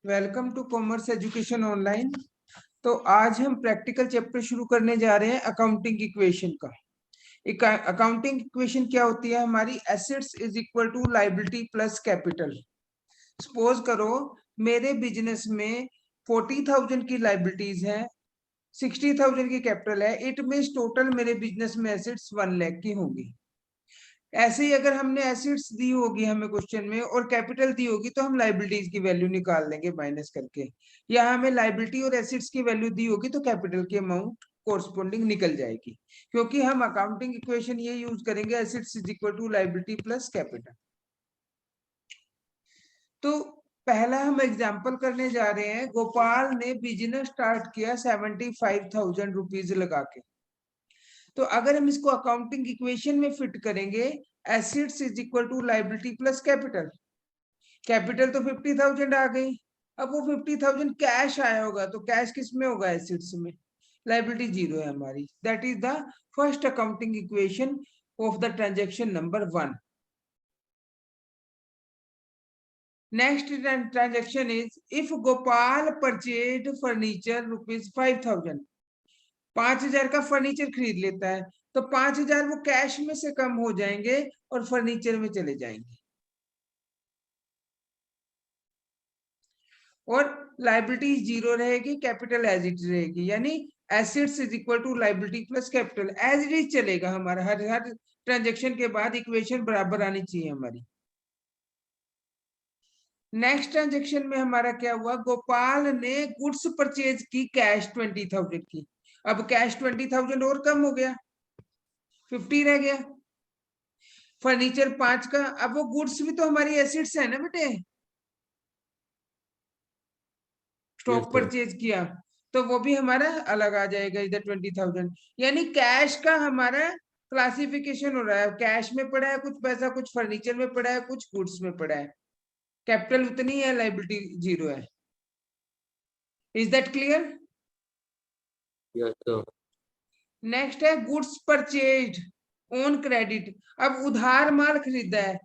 Welcome to commerce education online. तो आज हम प्रैक्टिकल चैप्टर शुरू करने जा रहे हैं अकाउंटिंग इक्वेशन का। अकाउंटिंग इक्वेशन क्या होती है हमारी? Assets is equal to liability plus capital. Suppose करो मेरे बिजनेस में 40,000 की लायबिलिटीज है, 60,000 की कैपिटल है। इट मीन्स टोटल मेरे बिजनेस में एसेट्स 1 लाख की होंगी। ऐसे ही अगर हमने एसेट्स दी होगी हमें क्वेश्चन में और कैपिटल दी होगी तो हम लाइबिलिटीज की वैल्यू निकाल लेंगे माइनस करके, या हमें लाइबिलिटी और एसेट्स की वैल्यू दी होगी तो कैपिटल की अमाउंट कोरस्पोंडिंग निकल जाएगी, क्योंकि हम अकाउंटिंग इक्वेशन ये यूज करेंगे assets is equal to liability plus capital. तो पहला हम एग्जाम्पल करने जा रहे हैं। गोपाल ने बिजनेस स्टार्ट किया 75,000 रुपीज लगा के। तो अगर हम इसको अकाउंटिंग इक्वेशन में फिट करेंगे, assets is equal to liability plus capital. Capital तो 50,000 आ गई। अब वो 50,000 कैश आया होगा तो कैश किस में होगा? एसेट्स में। लायबिलिटी जीरो है हमारी। That is the first accounting equation of the transaction number 1। Next transaction is if Gopal purchase furniture rupees 5,000। 5,000 का फर्नीचर खरीद लेता है तो 5,000 वो कैश में से कम हो जाएंगे और फर्नीचर में चले जाएंगे, और लायबिलिटी जीरो रहेगी, कैपिटल एज इट रहेगी। यानी assets is equal to liability plus capital as it is चलेगा हमारा। हर ट्रांजेक्शन के बाद इक्वेशन बराबर आनी चाहिए हमारी। नेक्स्ट ट्रांजेक्शन में हमारा क्या हुआ? गोपाल ने गुड्स परचेज की कैश 20,000 की। अब कैश 20,000 और कम हो गया, 50 रह गया। फर्नीचर 5 का। अब वो गुड्स भी तो हमारी एसेट्स है ना बेटे, स्टॉक परचेज किया तो वो भी हमारा अलग आ जाएगा इधर 20,000। यानी कैश का हमारा क्लासिफिकेशन हो रहा है। कैश में पड़ा है कुछ पैसा, कुछ फर्नीचर में पड़ा है, कुछ गुड्स में पड़ा है। कैपिटल उतनी है, लायबिलिटी जीरो है। Is that clear? नेक्स्ट है गुड्स परचेज ऑन क्रेडिट। अब उधार माल खरीदा है।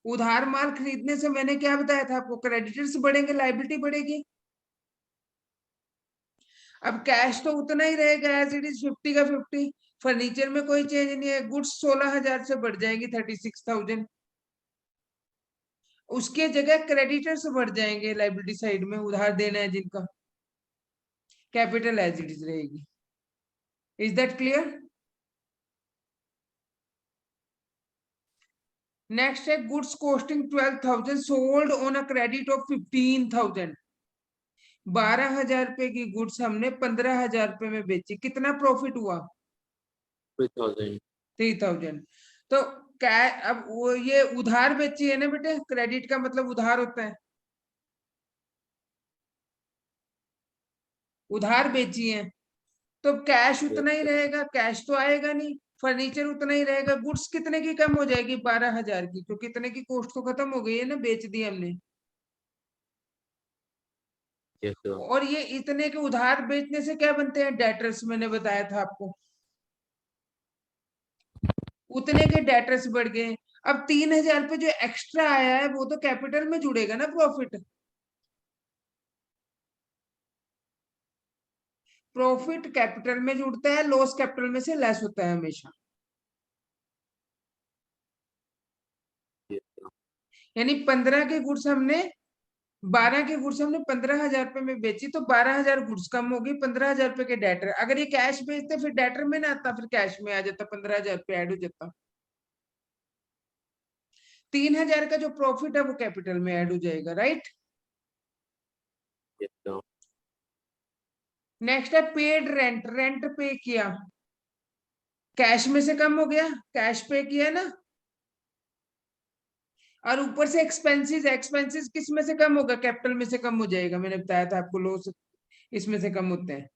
उधार माल खरीदने से मैंने क्या बताया था आपको? क्रेडिटर्स बढ़ेंगे, लायबिलिटी बढ़ेगी। अब कैश तो उतना ही रहेगा एज इट इज, 50 का 50। फर्नीचर में कोई चेंज नहीं है। गुड्स 16,000 से बढ़ जाएंगी 36,000। उसके जगह क्रेडिटर्स बढ़ जाएंगे लाइबिलिटी साइड में, उधार देना है जिनका। कैपिटल एज इट इज रहेगी। Is that clear? नेक्स्ट है goods costing 12,000 sold on a credit of 15,000। 12,000 रुपए की गुड्स हमने 15,000 रुपए में बेची। कितना प्रॉफिट हुआ? 3,000। तो क्या अब वो ये उधार बेची है ना बेटे? क्रेडिट का मतलब उधार होता है। उधार बेची है तो कैश उतना ही रहेगा, कैश तो आएगा नहीं। फर्नीचर उतना ही रहेगा। गुड्स कितने की कम हो जाएगी? 12,000 की। तो कितने की कॉस्ट तो खत्म हो गई है ना, बेच दी हमने। और ये इतने के उधार बेचने से क्या बनते हैं? डेटर्स। मैंने बताया था आपको, उतने के डेटर्स बढ़ गए। अब 3,000 पे जो एक्स्ट्रा आया है वो तो कैपिटल में जुड़ेगा ना, प्रॉफिट। प्रॉफिट कैपिटल में जुड़ता है, लॉस कैपिटल में से लेस होता है हमेशा। यानी 15 के गुड्स हमने 12 के गुड्स हमने 15,000 रुपए में बेची तो 12,000 गुड्स कम हो गई, 15,000 रुपए के डेटर। अगर ये कैश बेचते फिर डेटर में ना आता, फिर कैश में आ जाता, 15,000 रुपए ऐड हो जाता। 3,000 का जो प्रॉफिट है वो कैपिटल में ऐड हो जाएगा, राइट? नेक्स्ट है पेड रेंट। रेंट पे किया, कैश में से कम हो गया, कैश पे किया ना। और ऊपर से एक्सपेंसेस। एक्सपेंसेस किस में से कम होगा? कैपिटल में से कम हो जाएगा। मैंने बताया था आपको, लॉस इसमें से कम होते हैं।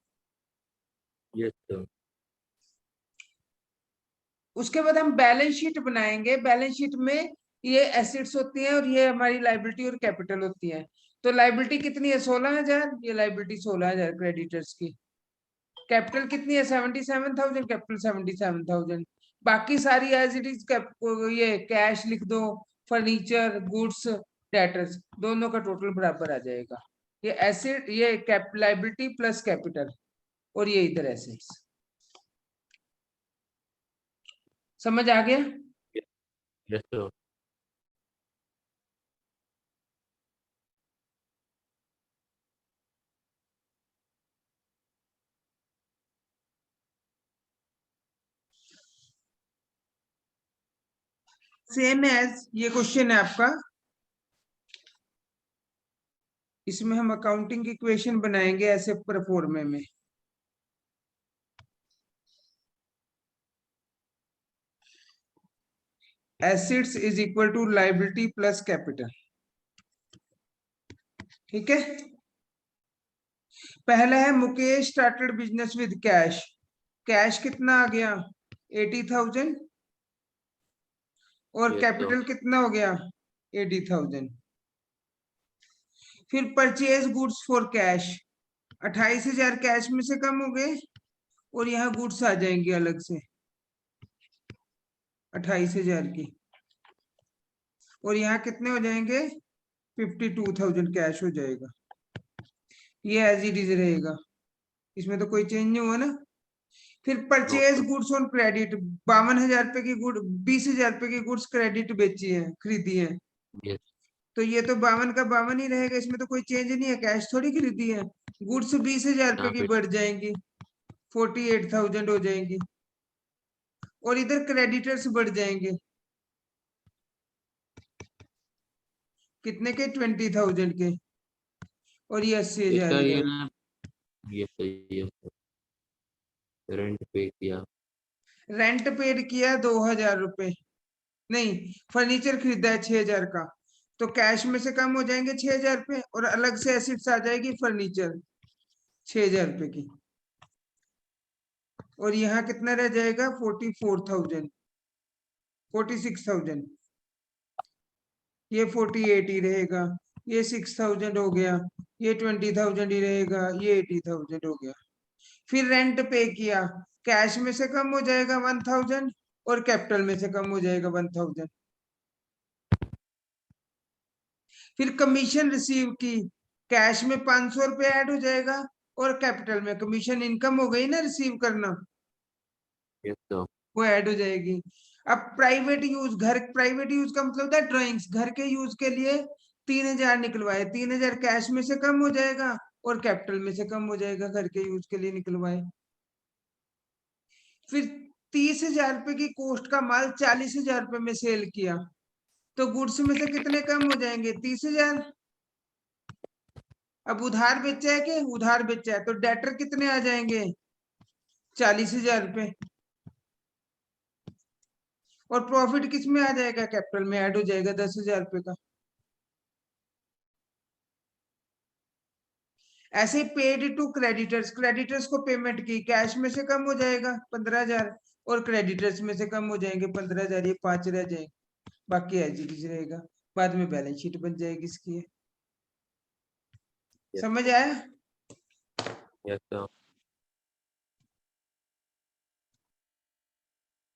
उसके बाद हम बैलेंस शीट बनाएंगे। बैलेंस शीट में ये एसेट्स होती हैं और ये हमारी लायबिलिटी और कैपिटल होती है। तो लायबिलिटी कितनी है? 16,000। ये लायबिलिटी 16,000 क्रेडिटर्स की। कैपिटल कितनी है? 77,000। कैपिटल 77,000। बाकी सारी एज इट इज ये कैश लिख दो, फर्नीचर, गुड्स डेटर्स, दोनों का टोटल बराबर आ जाएगा। ये एसेट, ये लायबिलिटी प्लस कैपिटल, और ये इधर एसेट्स। समझ आ गया? Yes sir. सेम एज ये क्वेश्चन है आपका, इसमें हम अकाउंटिंग इक्वेशन बनाएंगे ऐसे परफॉर्मे में। Assets is equal to liability plus capital. ठीक है, पहला है Mukesh started business with cash. Cash कितना आ गया? 80,000। और यस सर। कैपिटल कितना हो गया? 80,000। फिर purchase goods for cash, 28,000 cash में से कम हो गए, और यहाँ गुड्स आ जाएंगे अलग से 28,000 की, और यहाँ कितने हो जाएंगे? 52,000 कैश हो जाएगा। ये एज इट इज रहेगा, इसमें तो कोई चेंज नहीं हुआ ना। फिर no purchase sir. Goods on credit, 52,000 रुपए की गुड, 20,000 रुपए की गुड्स क्रेडिट बेची है, खरीदी है, यस। तो ये तो 52 का 52 ही रहेगा, इसमें तो कोई चेंज नहीं है, कैश थोड़ी खरीदी है। गुड्स 20,000 रुपए यहाँ की पे बढ़ जाएंगी, 48,000 हो जाएंगी, और इधर क्रेडिटर्स बढ़ जाएंगे, कितने के? 20,000 के, और ये 80,000 इसका ही ये रहेगा। ना, ये सही है सर। रेंट पे किया। रेंट पेड किया 2,000 रुपए, नहीं, फर्नीचर खरीदा है 6,000 का, तो कैश में से कम हो जाएंगे 6,000 रुपए, और अलग से एसिड्स आ जाएगी फर्नीचर 6,000 रुपए की, और यहाँ कितना रह जाएगा? 44,000, 46,000। ये 48 ही रहेगा, ये 6,000 हो गया, ये 20,000 ही रहेगा, ये 80,000 हो गया। फिर रेंट पे किया, कैश में से कम हो जाएगा 1,000, और कैपिटल में से कम हो जाएगा 1,000। फिर कमीशन रिसीव की, कैश में 500 रुपए ऐड हो जाएगा, और कैपिटल में कमीशन इनकम हो गई ना रिसीव करना, यस सर। वो ऐड हो जाएगी। अब प्राइवेट यूज, घर प्राइवेट यूज का मतलब था ड्राइंग्स, घर के यूज के लिए 3,000 निकलवाए, 3,000 कैश में से कम हो जाएगा, और कैपिटल में से कम हो जाएगा, घर के यूज के लिए निकलवाए। फिर 30,000 रुपए की कॉस्ट का माल 40,000 रुपए में सेल किया, तो गुड्स में से कितने कम हो जाएंगे? 30,000। अब उधार बेचा है, कि उधार बेचा है, तो डेटर कितने आ जाएंगे? 40,000 रुपए। और प्रॉफिट किस में आ जाएगा? कैपिटल में ऐड हो जाएगा 10,000 रुपए का। ऐसे पेड टू क्रेडिटर्स, क्रेडिटर्स को पेमेंट की, कैश में से कम हो जाएगा 15,000, और क्रेडिटर्स में से कम हो जाएंगे 15,000, ये 5 रह जाएंगे, बाकी एज इट इज रहेगा, बाद में बैलेंस शीट बन जाएगी इसकी। यस समझ सर। आया? Yes sir.